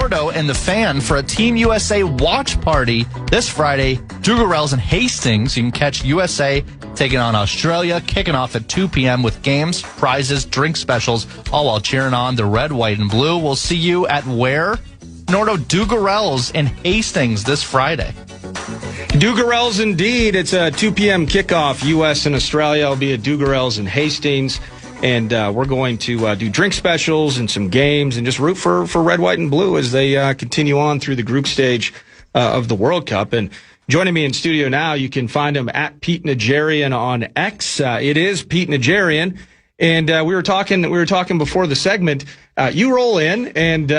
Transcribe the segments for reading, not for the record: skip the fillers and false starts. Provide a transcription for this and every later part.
Nordo and the Fan for a Team USA watch party this Friday. Dugarel's in Hastings. You can catch USA taking on Australia, kicking off at 2 p.m. with games, prizes, drink specials, all while cheering on the red, white, and blue. We'll see you at where? Nordo Dugarel's in Hastings this Friday. Dugarel's indeed. It's a 2 p.m. kickoff. U.S. and Australia will be at Dugarel's in Hastings. And we're going to do drink specials and some games and just root for red, white, and blue as they continue on through the group stage of the World Cup. And joining me in studio now, you can find him at Pete Najarian on X. It is Pete Najarian. And we were talking before the segment. You roll in, and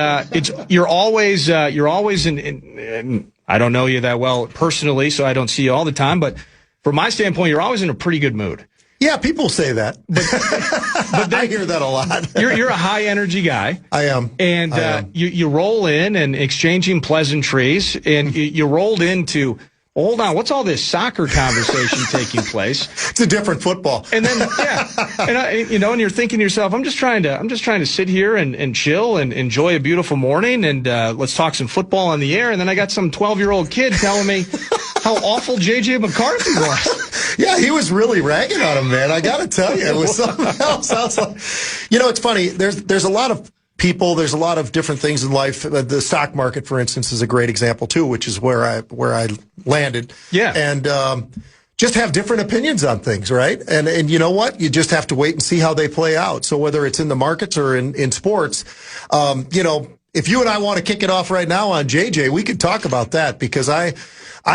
you're always in. I don't know you that well personally, so I don't see you all the time. But from my standpoint, you're always in a pretty good mood. Yeah, people say that, but I hear that a lot. You're a high energy guy. I am, and you roll in and exchanging pleasantries, and you rolled into. Hold on, what's all this soccer conversation taking place? It's a different football. And then, and you're thinking to yourself, I'm just trying to sit here and chill and enjoy a beautiful morning, and let's talk some football on the air. And then I got some 12-year-old kid telling me how awful J.J. McCarthy was. Yeah, he was really ragging on him, man. I got to tell you, it was something else. I was like, it's funny. There's a lot of people, there's a lot of different things in life. The stock market, for instance, is a great example too, which is where I landed. Yeah. And just have different opinions on things, right? And you know what? You just have to wait and see how they play out. So whether it's in the markets or in sports, if you and I want to kick it off right now on JJ, we could talk about that, because I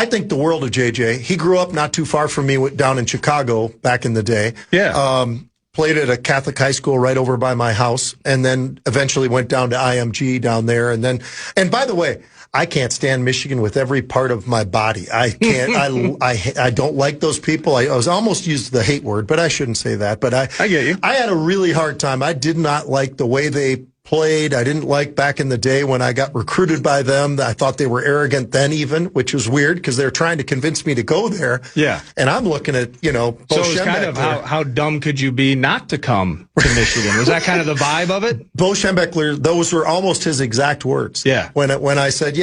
think the world of JJ. He grew up not too far from me down in Chicago back in the day. Yeah. Played at a Catholic high school right over by my house, and then eventually went down to IMG down there. And by the way, I can't stand Michigan with every part of my body. I can't. I don't like those people. I was almost used the hate word, but I shouldn't say that. But I get you. I had a really hard time. I did not like the way they played. I didn't like back in the day when I got recruited by them. I thought they were arrogant then even, which was weird because they're trying to convince me to go there. Yeah. And I'm looking at, Bo So it's kind of how dumb could you be not to come to Michigan? Was that kind of the vibe of it? Bo Schembechler, those were almost his exact words. Yeah. When I said,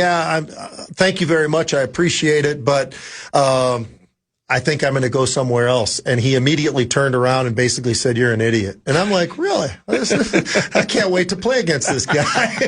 thank you very much. I appreciate it. But, I think I'm going to go somewhere else. And he immediately turned around and basically said, you're an idiot. And I'm like, really? I can't wait to play against this guy.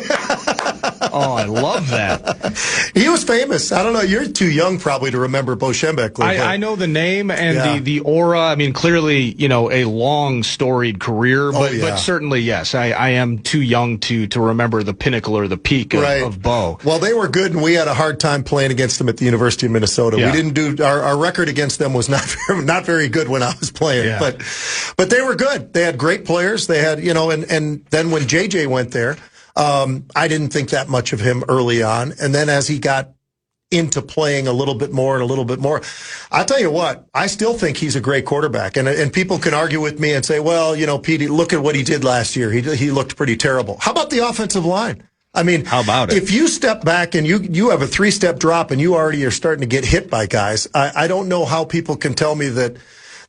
Oh, I love that. He was famous. I don't know. You're too young probably to remember Bo Schembechler. I know the name and the aura. I mean, clearly, a long storied career, but certainly, yes, I am too young to remember the pinnacle or the peak of Bo. Well, they were good, and we had a hard time playing against them at the University of Minnesota. Yeah. We didn't do our record against them was not very good when I was playing, but they were good. They had great players. They had, and then when JJ went there, I didn't think that much of him early on. And then as he got into playing a little bit more, I'll tell you what, I still think he's a great quarterback. And people can argue with me and say, well, Pete, look at what he did last year. He looked pretty terrible. How about the offensive line? I mean, how about it? If you step back and you have a 3-step drop and you already are starting to get hit by guys, I don't know how people can tell me that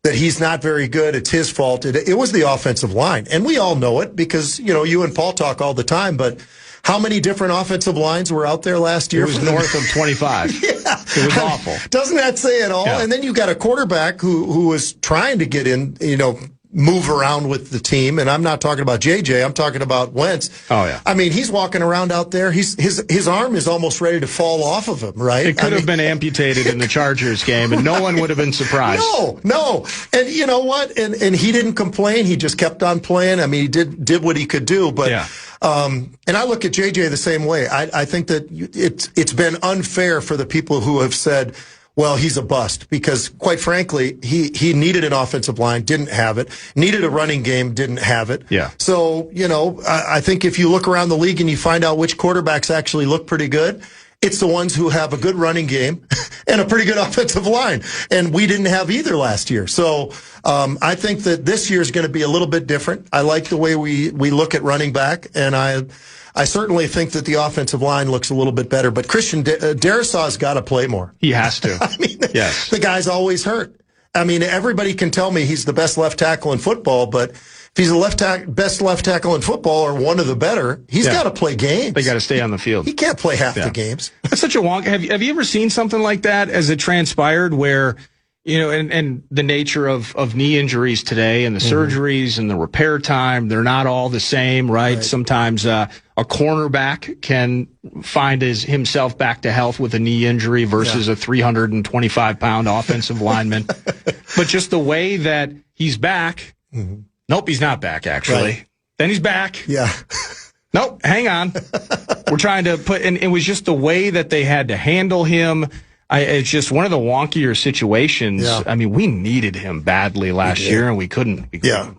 he's not very good. It's his fault. It was the offensive line. And we all know it because, you and Paul talk all the time, but how many different offensive lines were out there last year? It was north of 25. Yeah. It was awful. Doesn't that say it all? Yeah. And then you got a quarterback who was trying to get in, move around with the team, and I'm not talking about JJ. I'm talking about Wentz. Oh yeah. I mean, he's walking around out there. His arm is almost ready to fall off of him. Right? It could have been amputated in the Chargers game, and no one would have been surprised. No. And you know what? And he didn't complain. He just kept on playing. I mean, he did what he could do. But and I look at JJ the same way. I think that it's been unfair for the people who have said, well, he's a bust, because quite frankly, he needed an offensive line, didn't have it, needed a running game, didn't have it. Yeah. So, I think if you look around the league and you find out which quarterbacks actually look pretty good, it's the ones who have a good running game and a pretty good offensive line. And we didn't have either last year. So, I think that this year is going to be a little bit different. I like the way we look at running back, and I certainly think that the offensive line looks a little bit better, but Christian Darrisaw's got to play more. He has to. I mean, yes. The guy's always hurt. I mean, everybody can tell me he's the best left tackle in football, but he's the best left tackle in football or one of the better, he's got to play games. They got to stay on the field. He can't play half the games. That's such a wonk. Have you ever seen something like that as it transpired where, and the nature of knee injuries today and the surgeries and the repair time, they're not all the same, right? Sometimes a cornerback can find himself back to health with a knee injury versus a 325-pound offensive lineman. But just the way that he's back, nope, he's not back, actually. Right. Then he's back. Yeah. Nope, hang on. We're trying to and it was just the way that they had to handle him. It's just one of the wonkier situations. Yeah. I mean, we needed him badly last year, and we couldn't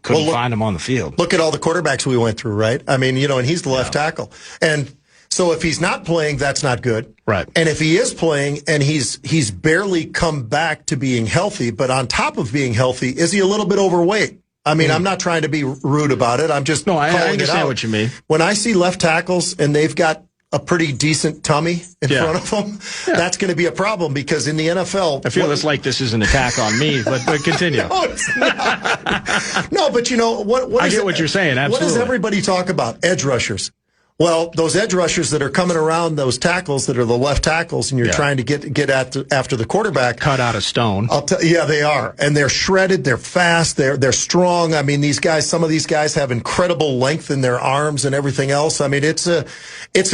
find him on the field. Look at all the quarterbacks we went through, right? I mean, and he's the left tackle. And so if he's not playing, that's not good. Right. And if he is playing and he's barely come back to being healthy, but on top of being healthy, is he a little bit overweight? I mean, I'm not trying to be rude about it. I'm just calling it out. I understand what you mean. When I see left tackles and they've got a pretty decent tummy in front of them, that's going to be a problem because in the NFL... I feel it's like this is an attack on me, but continue. No, it's not. No, but what I get what you're saying, absolutely. What does everybody talk about? Edge rushers. Well, those edge rushers that are coming around those tackles that are the left tackles, and you're trying to get after the quarterback, cut out of stone. They are, and they're shredded. They're fast. They're strong. I mean, some of these guys have incredible length in their arms and everything else. I mean, it's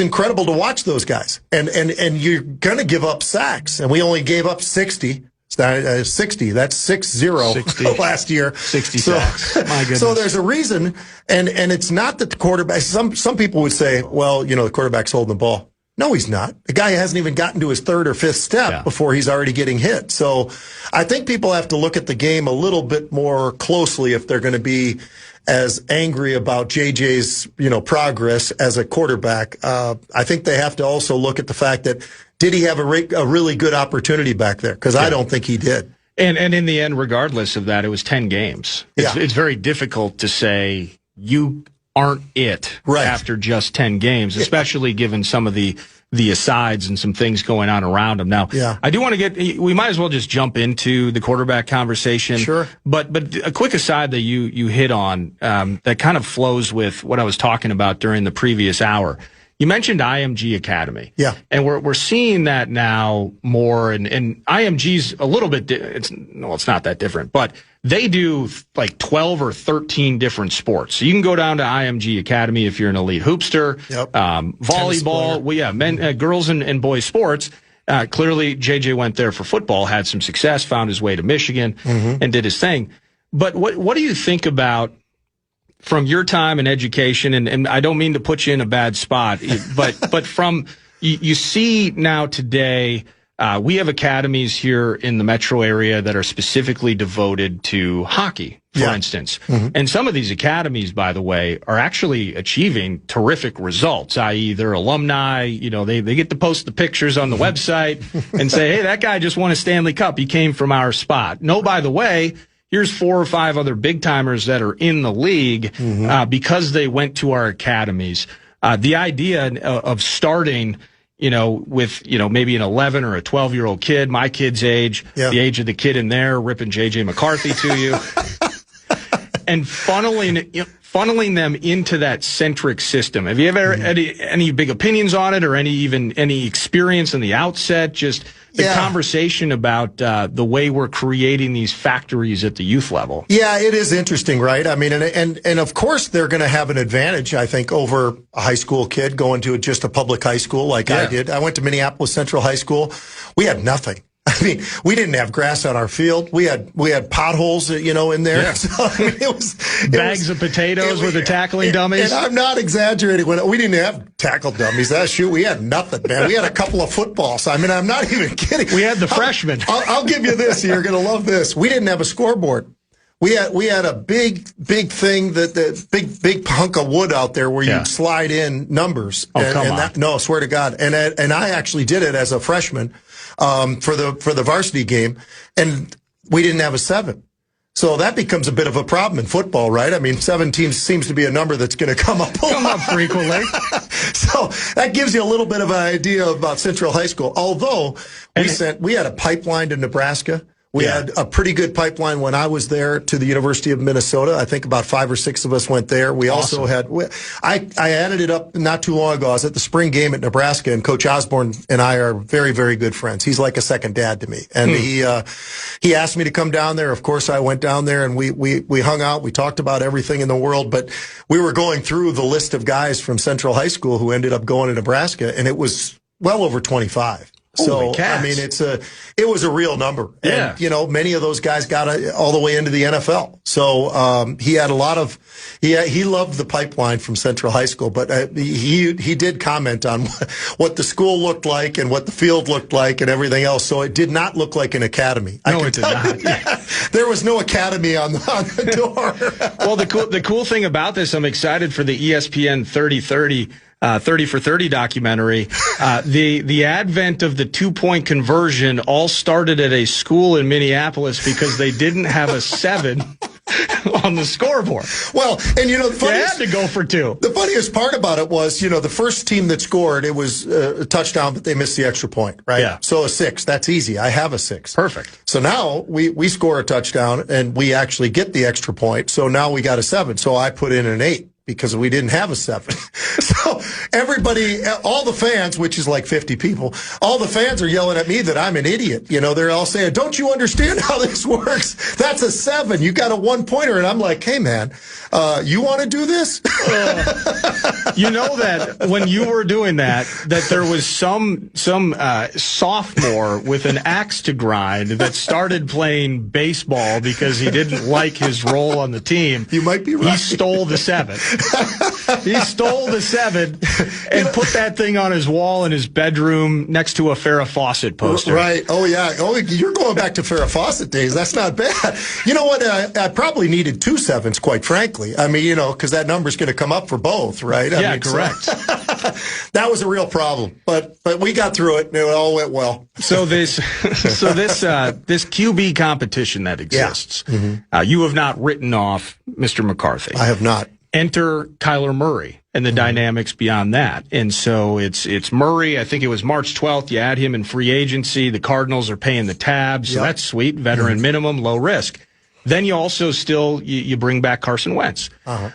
incredible to watch those guys, and you're gonna give up sacks, and we only gave up 60. 60. That's 60 last year. 60 sacks. My goodness. So there's a reason, and it's not that the quarterback. Some people would say, well, the quarterback's holding the ball. No, he's not. The guy hasn't even gotten to his third or fifth step before he's already getting hit. So I think people have to look at the game a little bit more closely if they're going to be as angry about JJ's progress as a quarterback. I think they have to also look at the fact that did he have a really good opportunity back there? Because I don't think he did. And in the end, regardless of that, it was 10 games. It's very difficult to say you aren't it after just 10 games, especially given some of the asides and some things going on around him. Now, I do want to we might as well just jump into the quarterback conversation. Sure. But a quick aside that you hit on that kind of flows with what I was talking about during the previous hour. You mentioned IMG Academy. Yeah. And we're seeing that now more, and IMG's a little bit, it's not that different, but they do like 12 or 13 different sports. So you can go down to IMG Academy if you're an elite hoopster, volleyball, girls and boys sports. Clearly, JJ went there for football, had some success, found his way to Michigan, and did his thing. But what do you think about, from your time in education, and I don't mean to put you in a bad spot, but from you see now today, we have academies here in the metro area that are specifically devoted to hockey, for instance. And some of these academies, by the way, are actually achieving terrific results, i.e. their alumni, they get to post the pictures on the website and say, hey, that guy just won a Stanley Cup. He came from our spot. No, by the way, here's 4 or 5 other big timers that are in the league because they went to our academies. The idea of starting, with, maybe an 11 or a 12-year-old kid, my kid's age, the age of the kid in there, ripping J.J. McCarthy to you, and funneling them into that centric system. Have you ever had any big opinions on it or any experience in the outset? Just the conversation about the way we're creating these factories at the youth level. Yeah, it is interesting, right? I mean, and of course they're going to have an advantage, I think, over a high school kid going to just a public high school like I did. I went to Minneapolis Central High School. We had nothing. I mean, we didn't have grass on our field. We had potholes, in there. Yeah. So, I mean, it was bags of potatoes with the tackling dummies. And I'm not exaggerating. When we didn't have tackle dummies, we had nothing, man. We had a couple of footballs. I mean, I'm not even kidding. We had the freshmen. I'll give you this. You're going to love this. We didn't have a scoreboard. We had a big thing the big hunk of wood out there where you'd slide in numbers. No, swear to God. And I actually did it as a freshman. For the varsity game, and we didn't have a 7. So that becomes a bit of a problem in football, right? I mean, 17 seems to be a number that's going to come up frequently. So that gives you a little bit of an idea about Central High School. Although we had a pipeline to Nebraska. We had a pretty good pipeline when I was there to the University of Minnesota. I think about 5 or 6 of us went there. We also had, I added it up not too long ago. I was at the spring game at Nebraska, and Coach Osborne and I are very, very good friends. He's like a second dad to me. And he asked me to come down there. Of course, I went down there, and we hung out. We talked about everything in the world, but we were going through the list of guys from Central High School who ended up going to Nebraska, and it was well over 25. So, I mean, it was a real number. Yeah. And, you know, many of those guys got all the way into the NFL. So, he had a lot of, he loved the pipeline from Central High School, but he did comment on what the school looked like and what the field looked like and everything else. So it did not look like an academy. No, it did not. There was no academy on the door. Well, the cool thing about this, I'm excited for the ESPN 30 for 30 documentary. The advent of the 2-point conversion all started at a school in Minneapolis because they didn't have a 7 on the scoreboard. Well, and you know, the funniest, they had to go for 2. The funniest part about it was, you know, the first team that scored, it was a touchdown, but they missed the extra point, right? Yeah. So a 6, that's easy. I have a 6. Perfect. So now we score a touchdown and we actually get the extra point. So now we got a 7. So I put in an 8. Because we didn't have a 7. So everybody, all the fans, which is like 50 people, all the fans are yelling at me that I'm an idiot. You know, they're all saying, don't you understand how this works? That's a 7. You got a 1-pointer. And I'm like, hey, man, you want to do this? You know that when you were doing that there was some sophomore with an axe to grind that started playing baseball because he didn't like his role on the team. You might be right. He stole the 7. He stole the 7 and put that thing on his wall in his bedroom next to a Farrah Fawcett poster. Right. Oh, yeah. Oh, you're going back to Farrah Fawcett days. That's not bad. You know what? I probably needed 2 7s, quite frankly. I mean, you know, because that number's going to come up for both, right? Yeah, correct. So, that was a real problem, but we got through it, and it all went well. So this QB competition that exists, you have not written off Mr. McCarthy. I have not. Enter Kyler Murray and the dynamics beyond that. And so it's Murray. I think it was March 12th. You add him in free agency. The Cardinals are paying the tab. So that's sweet. Veteran minimum, low risk. Then you also you bring back Carson Wentz.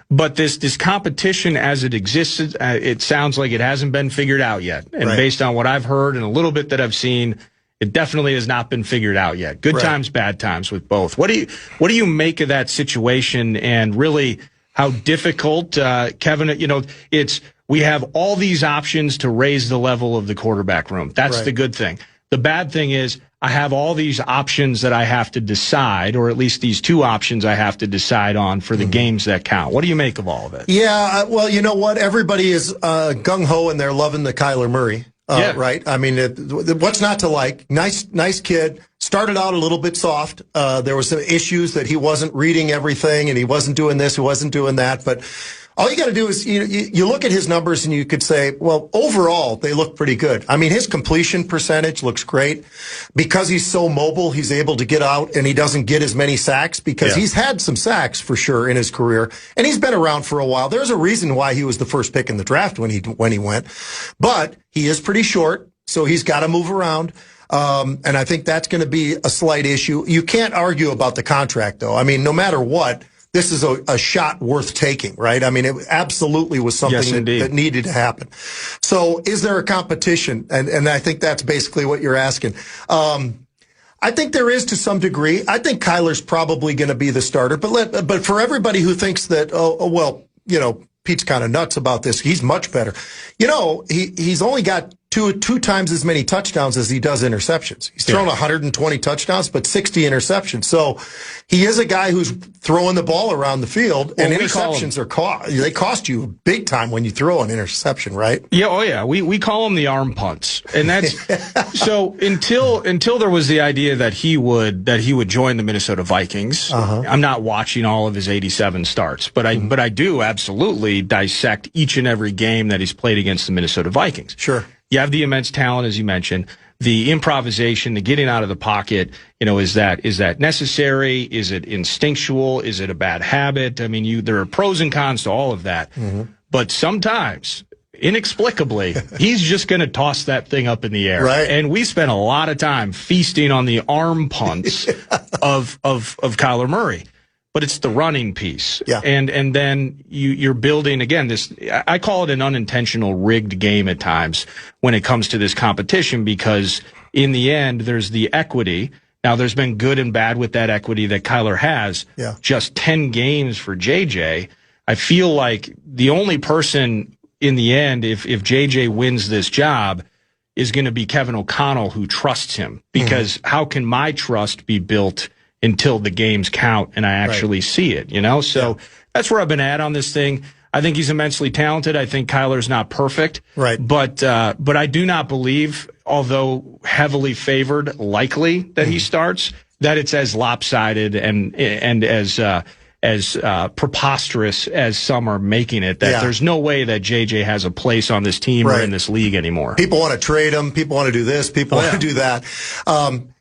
But this competition as it exists, it sounds like it hasn't been figured out yet. And based on what I've heard and a little bit that I've seen, it definitely has not been figured out yet. Good times, bad times with both. What do you make of that situation and really how difficult, Kevin, you know, we have all these options to raise the level of the quarterback room. That's the good thing. The bad thing is I have all these options that I have to decide, or at least these 2 options I have to decide on for the games that count. What do you make of all of it? Yeah, well, you know what? Everybody is gung-ho and they're loving the Kyler Murray. Right? I mean, what's not to like? Nice kid. Started out a little bit soft. There were some issues that he wasn't reading everything and he wasn't doing this, he wasn't doing that. But all you got to do is you look at his numbers and you could say, well, overall, they look pretty good. I mean, his completion percentage looks great. Because he's so mobile, he's able to get out and he doesn't get as many sacks because he's had some sacks for sure in his career. And he's been around for a while. There's a reason why he was the first pick in the draft when he went. But he is pretty short, so he's got to move around. And I think that's going to be a slight issue. You can't argue about the contract, though. I mean, no matter what, this is a shot worth taking, right? I mean, it absolutely was something that needed to happen. So is there a competition? And I think that's basically what you're asking. I think there is to some degree. I think Kyler's probably going to be the starter. But for everybody who thinks that, well, you know, Pete's kind of nuts about this, he's much better. You know, he's only got two times as many touchdowns as he does interceptions. He's thrown 120 touchdowns, but 60 interceptions. So he is a guy who's throwing the ball around the field, and interceptions they cost you big time when you throw an interception, right? Yeah, oh yeah. We call them the arm punts, and that's so until there was the idea that he would join the Minnesota Vikings. I'm not watching all of his 87 starts, but I do absolutely dissect each and every game that he's played against the Minnesota Vikings. Sure. You have the immense talent, as you mentioned, the improvisation, the getting out of the pocket. You know, is that necessary? Is it instinctual? Is it a bad habit? I mean, there are pros and cons to all of that. But sometimes inexplicably, he's just going to toss that thing up in the air. Right. And we spent a lot of time feasting on the arm punts of Kyler Murray. But it's the running piece. Yeah. And then you're building, again, this, I call it an unintentional rigged game at times when it comes to this competition, because in the end, there's the equity. Now, there's been good and bad with that equity that Kyler has. Yeah. Just 10 games for JJ. I feel like the only person in the end, if JJ wins this job, is going to be Kevin O'Connell, who trusts him. Because how can my trust be built until the games count and I actually see it, you know? So that's where I've been at on this thing. I think he's immensely talented. I think Kyler's not perfect. Right. But I do not believe, although heavily favored, likely that he starts, that it's as lopsided and as preposterous as some are making it, that there's no way that JJ has a place on this team or in this league anymore. People want to trade him. People want to do this. People want to do that.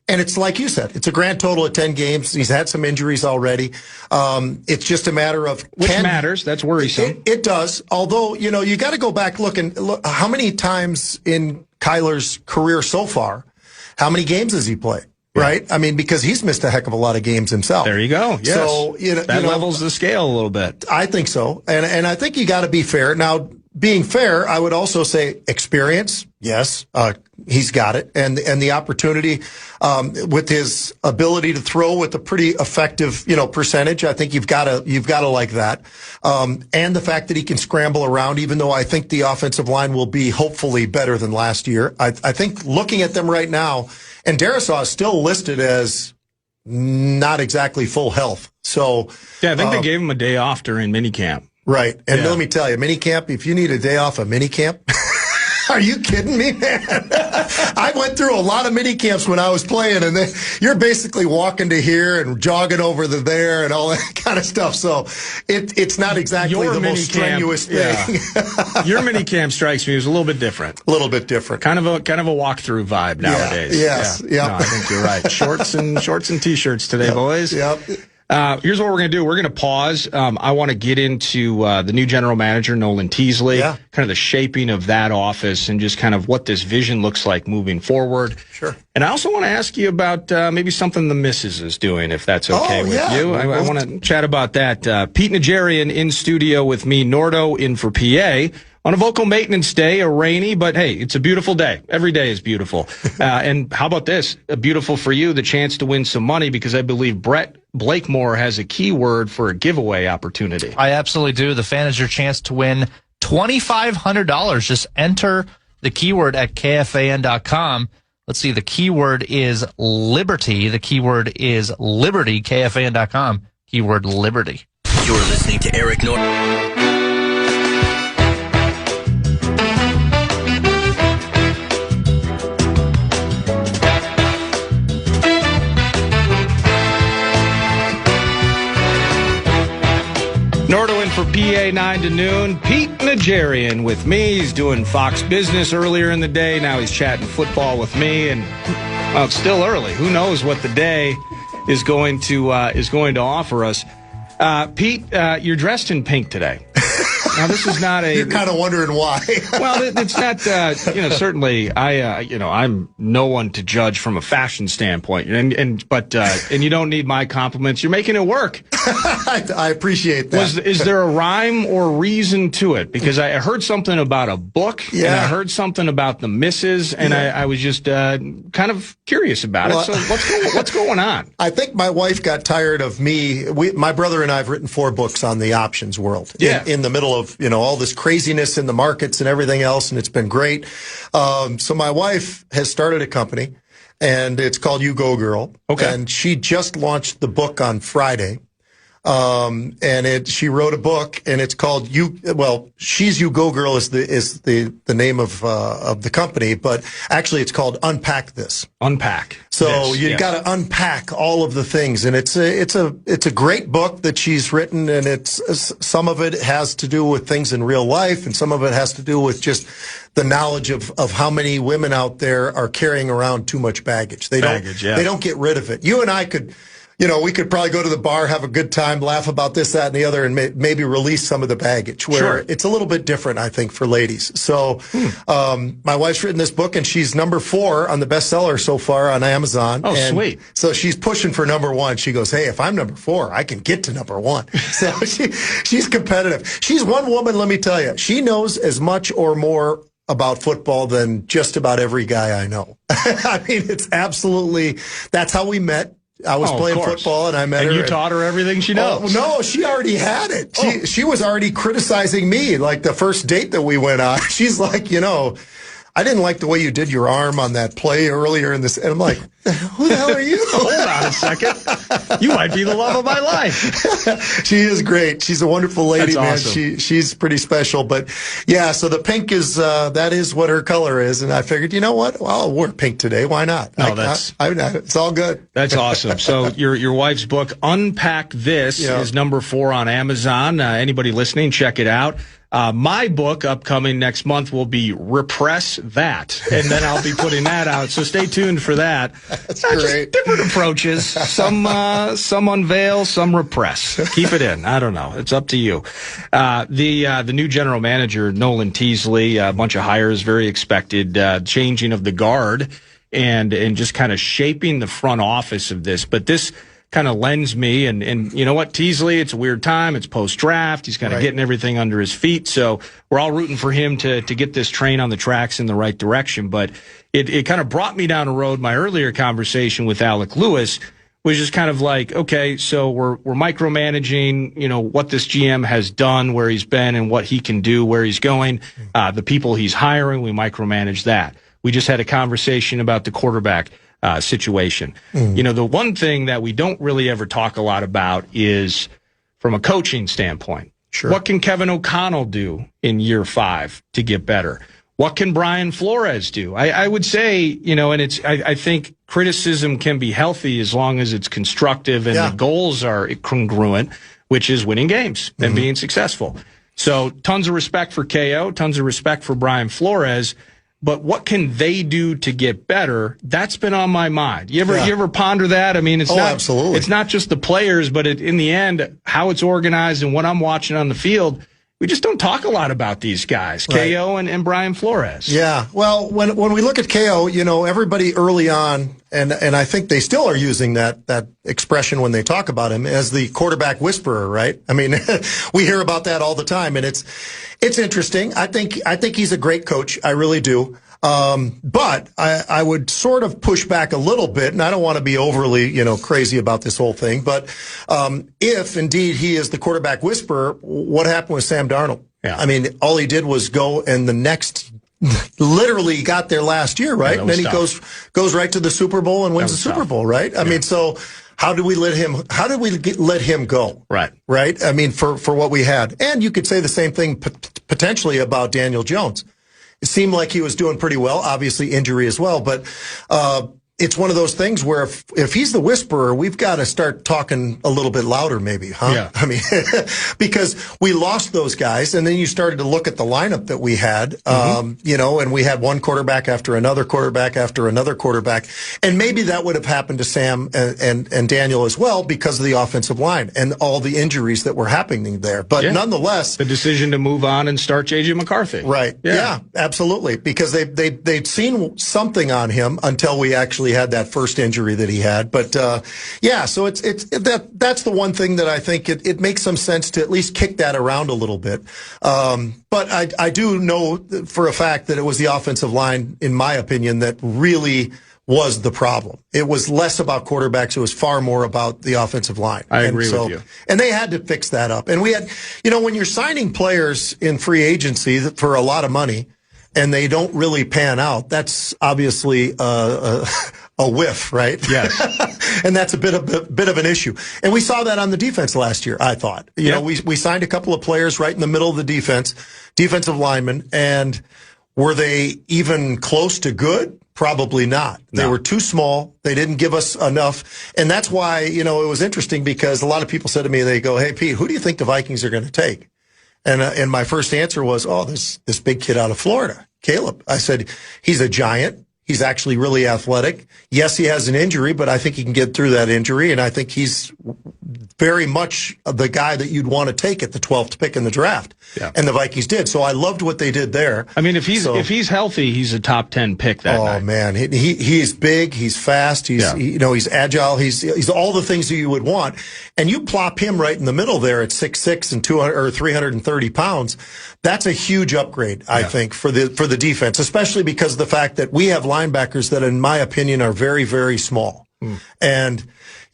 And it's like you said, it's a grand total of 10 games. He's had some injuries already. It's just a matter of which matters. That's worrisome. It does. Although, you know, you got to go back look how many times in Kyler's career so far, how many games has he played? Right? I mean, because he's missed a heck of a lot of games himself. There you go. Yes. So, that levels the scale a little bit. I think so. And I think you got to be fair. Now, being fair, I would also say experience. Yes, he's got it. And the opportunity, with his ability to throw with a pretty effective, percentage. I think you've got to like that. And the fact that he can scramble around, even though I think the offensive line will be hopefully better than last year. I think looking at them right now, and Darisaw is still listed as not exactly full health. So yeah, I think they gave him a day off during minicamp. Right. And let me tell you, minicamp, if you need a day off of minicamp, are you kidding me, man? I went through a lot of minicamps when I was playing, and you're basically walking to here and jogging over to there and all that kind of stuff. So it's not exactly the most strenuous thing. Yeah. Your minicamp strikes me as a little bit different. A little bit different. Kind of a walkthrough vibe nowadays. Yes. Yeah. No, I think you're right. Shorts and t-shirts today, boys. Yep. Here's what we're going to do. We're going to pause. I want to get into the new general manager, Nolan Teasley, kind of the shaping of that office and just kind of what this vision looks like moving forward. Sure. And I also want to ask you about maybe something the missus is doing, if that's okay with you. I want to chat about that. Pete Najarian in studio with me, Nordo in for PA. On a vocal maintenance day, a rainy, but hey, it's a beautiful day. Every day is beautiful. And how about this? Beautiful for you, the chance to win some money, because I believe Brett Blakemore has a keyword for a giveaway opportunity. I absolutely do. The fan is your chance to win $2,500. Just enter the keyword at KFAN.com. Let's see. The keyword is liberty. The keyword is liberty. KFAN.com. Keyword liberty. You're listening to Eric Norton. Nordo in for PA 9 to noon. Pete Najarian with me. He's doing Fox Business earlier in the day. Now he's chatting football with me. And well, it's still early. Who knows what the day is going to offer us? Pete, you're dressed in pink today. Now, this is not a... You're kind of wondering why. Well, it's not, certainly I'm no one to judge from a fashion standpoint. But you don't need my compliments. You're making it work. I appreciate that. Is there a rhyme or reason to it? Because I heard something about a book, and I heard something about the missus, and I was just kind of curious about it. So what's going on? I think my wife got tired of me. My brother and I have written 4 books on the options world. In the middle of all this craziness in the markets and everything else, and it's been great. So my wife has started a company, and it's called You Go Girl. Okay. And she just launched the book on Friday. She wrote a book, and it's called She's You Go Girl is the name of the company, but actually it's called Unpack This. Unpack. So you got to unpack all of the things, and it's a great book that she's written, and some of it has to do with things in real life, and some of it has to do with just the knowledge of how many women out there are carrying around too much baggage. They don't get rid of it. You and I could. we could probably go to the bar, have a good time, laugh about this, that, and the other, and maybe release some of the baggage. Where it's a little bit different, I think, for ladies. So, my wife's written this book, and she's number 4 on the bestseller so far on Amazon. Oh, and sweet! So she's pushing for number 1. She goes, "Hey, if I'm number 4, I can get to number 1." So she's competitive. She's one woman. Let me tell you, she knows as much or more about football than just about every guy I know. I mean, it's absolutely. That's how we met. I was playing football, and I met her. And you taught her everything she knows. No, she already had it. She was already criticizing me, like the first date that we went on. She's like, I didn't like the way you did your arm on that play earlier in this. And I'm like, who the hell are you? Hold on a second. You might be the love of my life. She is great. She's a wonderful lady, That's man. awesome. She's pretty special. But yeah, so the pink is, that is what her color is. And I figured, you know what? Well, I'll wear pink today. Why not? No, it's all good. That's awesome. So your wife's book, Unpack This, is number 4 on Amazon. Anybody listening, check it out. My book upcoming next month will be Repress That, and then I'll be putting that out. So stay tuned for that. That's great. Just different approaches. Some unveil, some repress. Keep it in. I don't know. It's up to you. The new general manager, Nolan Teasley, a bunch of hires, very expected, changing of the guard, and just kind of shaping the front office of this. But this kind of lends me, and you know what, Teasley, it's a weird time. It's post-draft. He's kind of getting everything under his feet. So we're all rooting for him to get this train on the tracks in the right direction. But it kind of brought me down a road. My earlier conversation with Alec Lewis was just kind of like, okay, so we're micromanaging, what this GM has done, where he's been and what he can do, where he's going, the people he's hiring, we micromanage that. We just had a conversation about the quarterback situation. The one thing that we don't really ever talk a lot about is from a coaching standpoint. Sure. What can Kevin O'Connell do in year 5 to get better? What can Brian Flores do? I would say, and I think criticism can be healthy as long as it's constructive and the goals are congruent, which is winning games and being successful. So tons of respect for KO, tons of respect for Brian Flores. But what can they do to get better? That's been on my mind. You ever ponder that? I mean, absolutely. It's not just the players, but in the end, how it's organized and what I'm watching on the field. We just don't talk a lot about these guys, KO and Brian Flores. Yeah. Well, when we look at KO, everybody early on, and I think they still are using that expression when they talk about him as the quarterback whisperer, right? I mean, we hear about that all the time, and it's interesting. I think he's a great coach. I really do. But I would sort of push back a little bit, and I don't want to be overly, crazy about this whole thing. But if indeed he is the quarterback whisperer, what happened with Sam Darnold? Yeah. I mean, all he did was go, and the next literally got there last year, right? And then he goes right to the Super Bowl and wins the Super Bowl, right? I mean, so how did we let him go? Right. Right? I mean, for what we had. And you could say the same thing potentially about Daniel Jones. It seemed like he was doing pretty well, obviously injury as well, but it's one of those things where if he's the whisperer, we've got to start talking a little bit louder maybe, huh? Yeah. I mean, because we lost those guys, and then you started to look at the lineup that we had, and we had one quarterback after another quarterback after another quarterback, and maybe that would have happened to Sam and Daniel as well because of the offensive line and all the injuries that were happening there. But nonetheless, the decision to move on and start J.J. McCarthy. Right. Yeah, absolutely. Because they'd seen something on him until we actually had that first injury that he had. But so that's the one thing that I think it makes some sense to at least kick that around a little bit. But I do know for a fact that it was the offensive line, in my opinion, that really was the problem. It was less about quarterbacks. It was far more about the offensive line. I agree with you. And they had to fix that up. And we had, when you're signing players in free agency for a lot of money and they don't really pan out, that's obviously a whiff, right? Yes. And that's a bit of an issue. And we saw that on the defense last year, I thought. We signed a couple of players right in the middle of the defensive linemen, and were they even close to good? Probably not. No. They were too small. They didn't give us enough. And that's why, it was interesting because a lot of people said to me, they go, "Hey, Pete, who do you think the Vikings are going to take?" And my first answer was, "Oh, this big kid out of Florida, Caleb." I said, "He's a giant. He's actually really athletic. Yes, he has an injury, but I think he can get through that injury, and I think he's very much the guy that you'd want to take at the 12th pick in the draft. Yeah. And the Vikings did. So I loved what they did there. I mean, if he's healthy, he's a top 10 pick that night. Oh man, he's big, he's fast, he's agile, he's all the things that you would want. And you plop him right in the middle there at 6'6" and 330 pounds. That's a huge upgrade, I think, for the defense, especially because of the fact that we have linebackers that, in my opinion, are very, very small. And,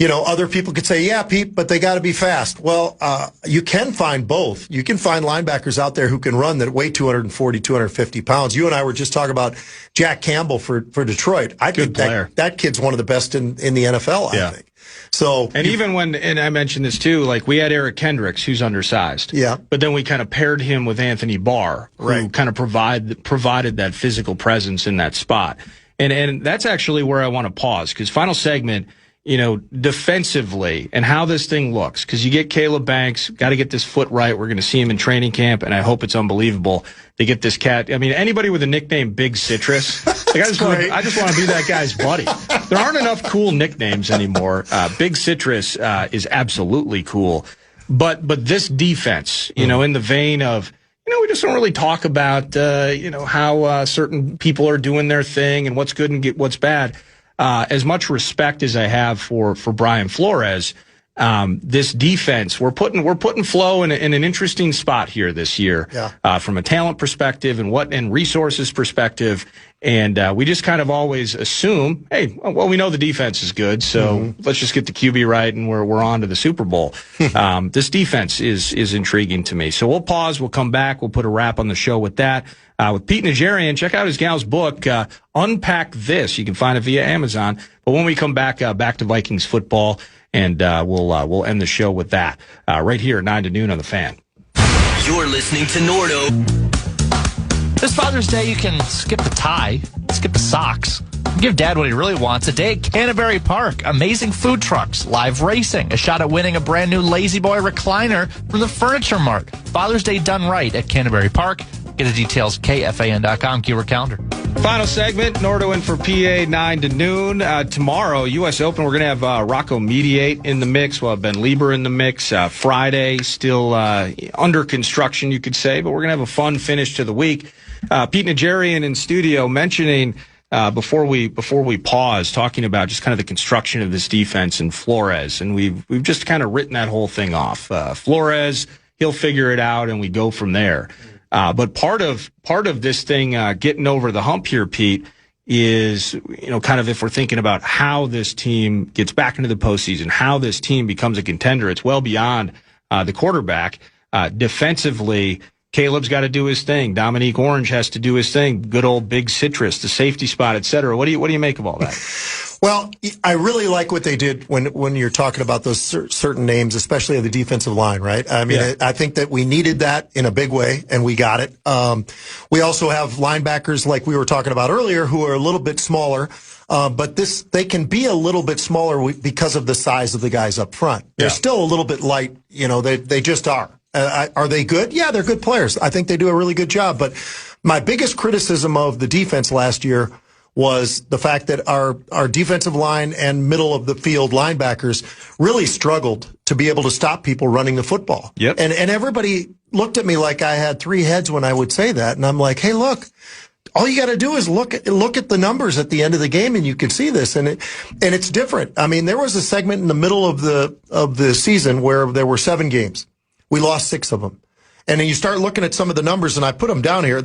other people could say, yeah, Pete, but they got to be fast. Well, you can find both. You can find linebackers out there who can run that weigh 240, 250 pounds. You and I were just talking about Jack Campbell for Detroit. I think that kid's one of the best in the NFL, I think. So, and and I mentioned this too, like we had Eric Kendricks, who's undersized. Yeah. But then we kind of paired him with Anthony Barr, who kind of provided that physical presence in that spot. And that's actually where I want to pause, because final segment, defensively and how this thing looks, because you get Caleb Banks, got to get this foot right. We're going to see him in training camp, and I hope it's unbelievable. They get this cat. I mean, anybody with a nickname Big Citrus, like I just want to be that guy's buddy. There aren't enough cool nicknames anymore. Big Citrus is absolutely cool, but this defense, in the vein of, we just don't really talk about how certain people are doing their thing and what's good and what's bad. As much respect as I have for Brian Flores, this defense, we're putting Flo in an interesting spot here this year, from a talent perspective and resources perspective. And we just kind of always assume, hey, well, we know the defense is good, so let's just get the QB right, and we're on to the Super Bowl. This defense is intriguing to me. So we'll pause. We'll come back. We'll put a wrap on the show with that. With Pete Najarian, check out his gal's book, Unpack This. You can find it via Amazon. But when we come back, back to Vikings football, and we'll end the show with that right here at 9 to noon on the Fan. You're listening to Nordo. This Father's Day, you can skip the tie, skip the socks, give Dad what he really wants. A day at Canterbury Park, amazing food trucks, live racing, a shot at winning a brand new Lazy Boy recliner from the Furniture Mart. Father's Day done right at Canterbury Park. Get the details, KFAN.com, keyword calendar. Final segment, Nordo in for PA 9 to noon. Tomorrow, U.S. Open, we're going to have Rocco Mediate in the mix. We'll have Ben Lieber in the mix. Friday, still under construction, you could say, but we're going to have a fun finish to the week. Pete Najarian in studio mentioning before we pause, talking about just kind of the construction of this defense and Flores, and we've just kind of written that whole thing off. Flores, he'll figure it out, and we go from there. But part of this thing getting over the hump here, Pete, is kind of if we're thinking about how this team gets back into the postseason, how this team becomes a contender. It's well beyond the quarterback. Defensively, Caleb's got to do his thing. Dominique Orange has to do his thing. Good old Big Citrus, the safety spot, et cetera. What do you make of all that? Well, I really like what they did when you're talking about those certain names, especially of the defensive line, right? I mean, I think that we needed that in a big way, and we got it. We also have linebackers like we were talking about earlier who are a little bit smaller, but they can be a little bit smaller because of the size of the guys up front. They're still a little bit light, they just are. Are they good? Yeah, they're good players. I think they do a really good job. But my biggest criticism of the defense last year was the fact that our defensive line and middle of the field linebackers really struggled to be able to stop people running the football. Yep. And everybody looked at me like I had three heads when I would say that. And I'm like, hey, look, all you got to do is look at the numbers at the end of the game, and you can see this. And it's different. I mean, there was a segment in the middle of the season where there were 7 games. We lost 6 of them. And then you start looking at some of the numbers, and I put them down here.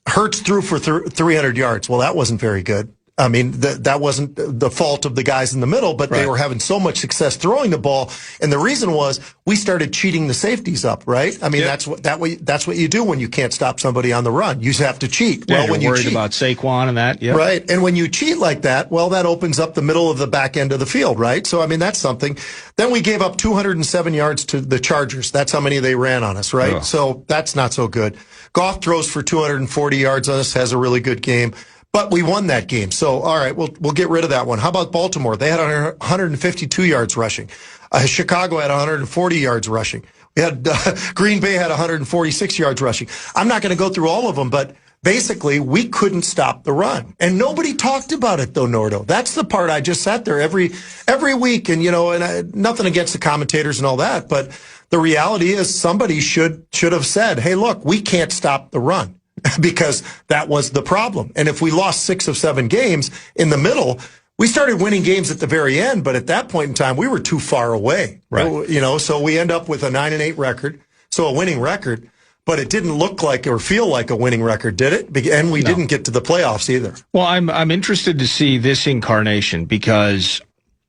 Hurts threw for 300 yards. Well, that wasn't very good. I mean, that wasn't the fault of the guys in the middle, but they were having so much success throwing the ball. And the reason was we started cheating the safeties up, right? I mean, that's what you do when you can't stop somebody on the run. You have to cheat. Yeah, well, when you're worried about Saquon and that. Yep. Right. And when you cheat like that, well, that opens up the middle of the back end of the field, right? So, I mean, that's something. Then we gave up 207 yards to the Chargers. That's how many they ran on us, right? So that's not so good. Goff throws for 240 yards on us, has a really good game. But we won that game. So, all right, we'll get rid of that one. How about Baltimore? They had 152 yards rushing. Chicago had 140 yards rushing. We had Green Bay had 146 yards rushing. I'm not going to go through all of them, but basically, we couldn't stop the run. And nobody talked about it, though, Nordo. That's the part I just sat there every week. And, nothing against the commentators and all that. But the reality is somebody should have said, hey, look, we can't stop the run because that was the problem. And if we lost 6 of 7 games in the middle, we started winning games at the very end. But at that point in time, we were too far away. Right. So we end up with a 9-8 record. So a winning record. But it didn't look like or feel like a winning record, did it? And we didn't get to the playoffs either. Well, I'm interested to see this incarnation because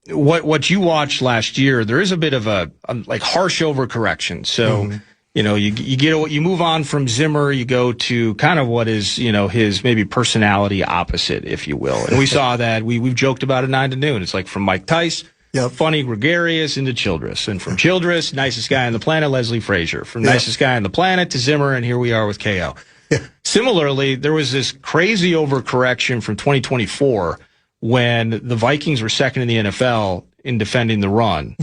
what you watched last year, there is a bit of a harsh overcorrection. So, you move on from Zimmer, you go to kind of what is, his maybe personality opposite, if you will. And we saw that. We've joked about it 9 to noon. It's like from Mike Tice. Yep. Funny, gregarious, into Childress. And from Childress, nicest guy on the planet, Leslie Frazier. From nicest guy on the planet to Zimmer, and here we are with KO. Yeah. Similarly, there was this crazy overcorrection from 2024 when the Vikings were second in the NFL in defending the run.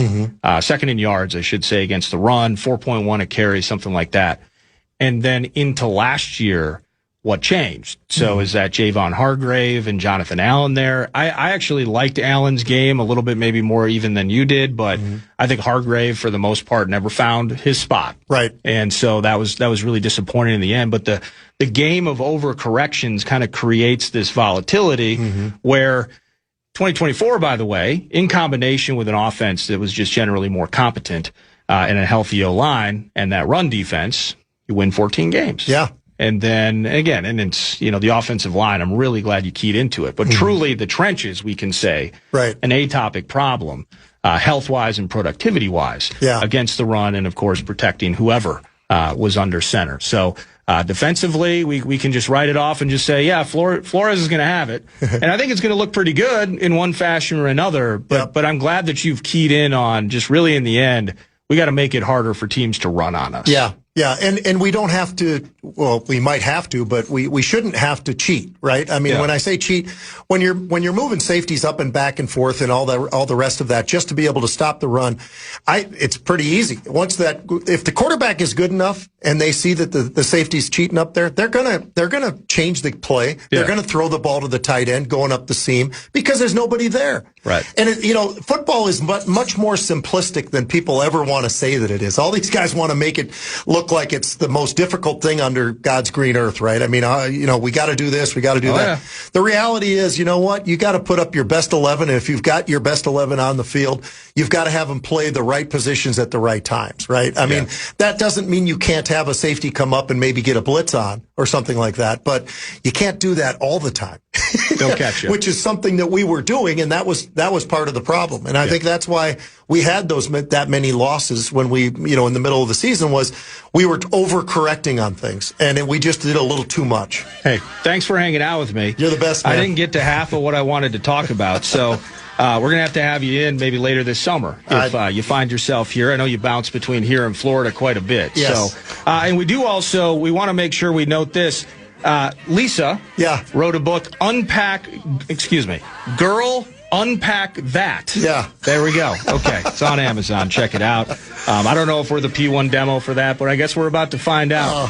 Second in yards, I should say, against the run, 4.1 a carry, something like that. And then into last year, what changed? So is that Javon Hargrave and Jonathan Allen there? I actually liked Allen's game a little bit, maybe more even than you did, but I think Hargrave, for the most part, never found his spot. Right. And so that was really disappointing in the end. But the game of overcorrections kind of creates this volatility where 2024, by the way, in combination with an offense that was just generally more competent and a healthy O-line and that run defense, you win 14 games. Yeah. And then again, and it's, the offensive line, I'm really glad you keyed into it, but truly the trenches, we can say, right, an atopic problem, health-wise and productivity-wise, against the run and, of course, protecting whoever was under center. So defensively, we can just write it off and just say, Flores is going to have it. And I think it's going to look pretty good in one fashion or another, but I'm glad that you've keyed in on just really in the end, we got to make it harder for teams to run on us. Yeah. Yeah, and we don't have to, well, we might have to, but we shouldn't have to cheat, right? I mean, when I say cheat, when you're moving safeties up and back and forth and all the rest of that, just to be able to stop the run, it's pretty easy. If the quarterback is good enough and they see that the safety's cheating up there, they're gonna change the play. They're gonna throw the ball to the tight end going up the seam because there's nobody there. Right. And football is much more simplistic than people ever want to say that it is. All these guys want to make it look like it's the most difficult thing under God's green earth, right? I mean, we got to do this, we got to do that. Yeah. The reality is, you know what? You got to put up your best 11. And if you've got your best 11 on the field, you've got to have them play the right positions at the right times, right? I mean, that doesn't mean you can't have a safety come up and maybe get a blitz on or something like that, but you can't do that all the time. They'll catch you. Which is something that we were doing, and that was part of the problem. And I think that's why we had that many losses when we, in the middle of the season, was we were overcorrecting on things, and we just did a little too much. Hey, thanks for hanging out with me. You're the best, man. I didn't get to half of what I wanted to talk about, so we're going to have you in maybe later this summer if you find yourself here. I know you bounce between here and Florida quite a bit. Yes. So, and we want to make sure we note this. Lisa wrote a book, Girl, Unpack That. Yeah. There we go. Okay. It's on Amazon. Check it out. I don't know if we're the P1 demo for that, but I guess we're about to find out.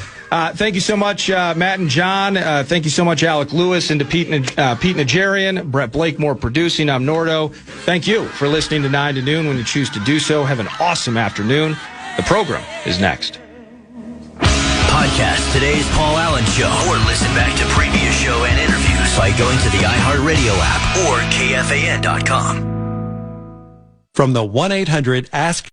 Thank you so much, Matt and John. Thank you so much, Alec Lewis, and to Pete Najarian, Brett Blakemore producing. I'm Nordo. Thank you for listening to 9 to Noon when you choose to do so. Have an awesome afternoon. The program is next. Podcast today's Paul Allen Show, or listen back to previous show and interviews by going to the iHeartRadio app or KFAN.com. From the 1-800-ASK